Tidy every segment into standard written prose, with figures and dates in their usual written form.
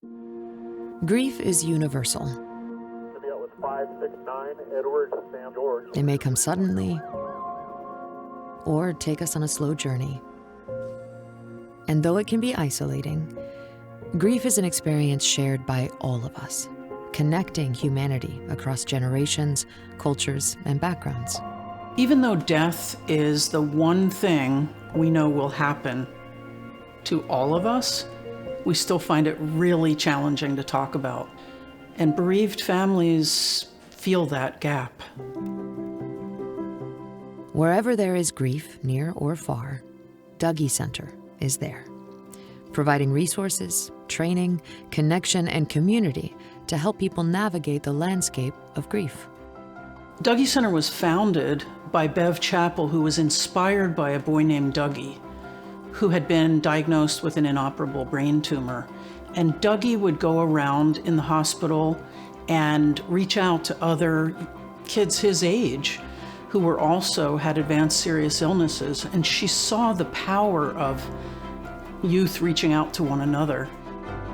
Grief is universal. It may come suddenly or take us on a slow journey. And though it can be isolating, grief is an experience shared by all of us, connecting humanity across generations, cultures, and backgrounds. Even though death is the one thing we know will happen to all of us, we still find it really challenging to talk about. And bereaved families feel that gap. Wherever there is grief, near or far, Dougy Center is there, providing resources, training, connection, and community to help people navigate the landscape of grief. Dougy Center was founded by Bev Chappell, who was inspired by a boy named Dougy, who had been diagnosed with an inoperable brain tumor. And Dougy would go around in the hospital and reach out to other kids his age who were also had advanced serious illnesses. And she saw the power of youth reaching out to one another.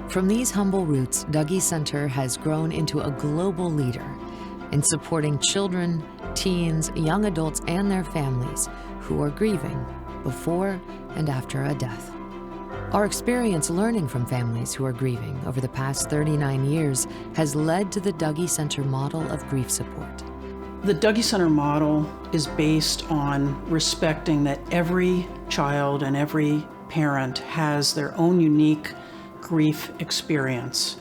From these humble roots, Dougy Center has grown into a global leader in supporting children, teens, young adults, and their families who are grieving before and after a death. Our experience learning from families who are grieving over the past 39 years has led to the Dougy Center model of grief support. The Dougy Center model is based on respecting that every child and every parent has their own unique grief experience.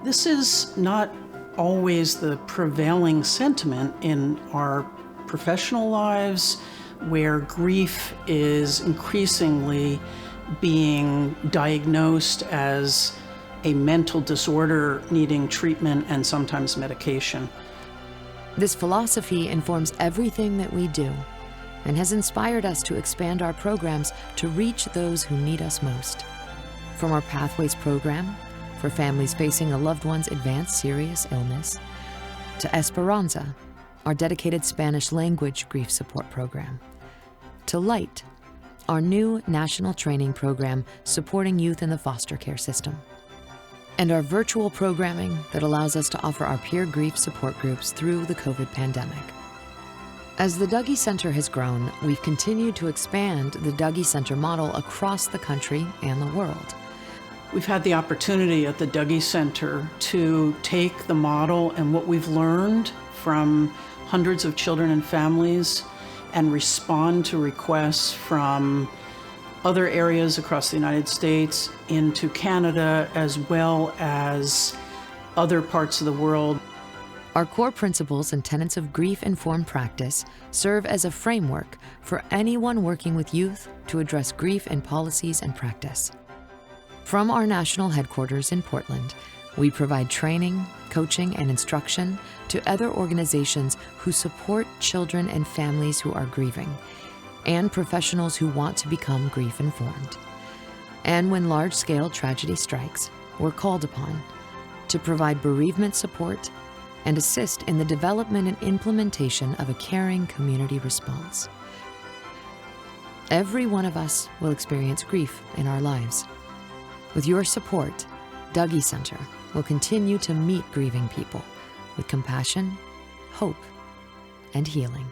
This is not always the prevailing sentiment in our professional lives, where grief is increasingly being diagnosed as a mental disorder needing treatment and sometimes medication. This philosophy informs everything that we do and has inspired us to expand our programs to reach those who need us most. From our Pathways program for families facing a loved one's advanced serious illness, to Esperanza, our dedicated Spanish language grief support program, to Light, our new national training program supporting youth in the foster care system, and our virtual programming that allows us to offer our peer grief support groups through the COVID pandemic. As the Dougy Center has grown, we've continued to expand the Dougy Center model across the country and the world. We've had the opportunity at the Dougy Center to take the model and what we've learned from hundreds of children and families and respond to requests from other areas across the United States into Canada, as well as other parts of the world. Our core principles and tenets of grief-informed practice serve as a framework for anyone working with youth to address grief in policies and practice. From our national headquarters in Portland, we provide training, coaching, and instruction to other organizations who support children and families who are grieving, and professionals who want to become grief-informed. And when large-scale tragedy strikes, we're called upon to provide bereavement support and assist in the development and implementation of a caring community response. Every one of us will experience grief in our lives. With your support, Dougy Center will continue to meet grieving people with compassion, hope, and healing.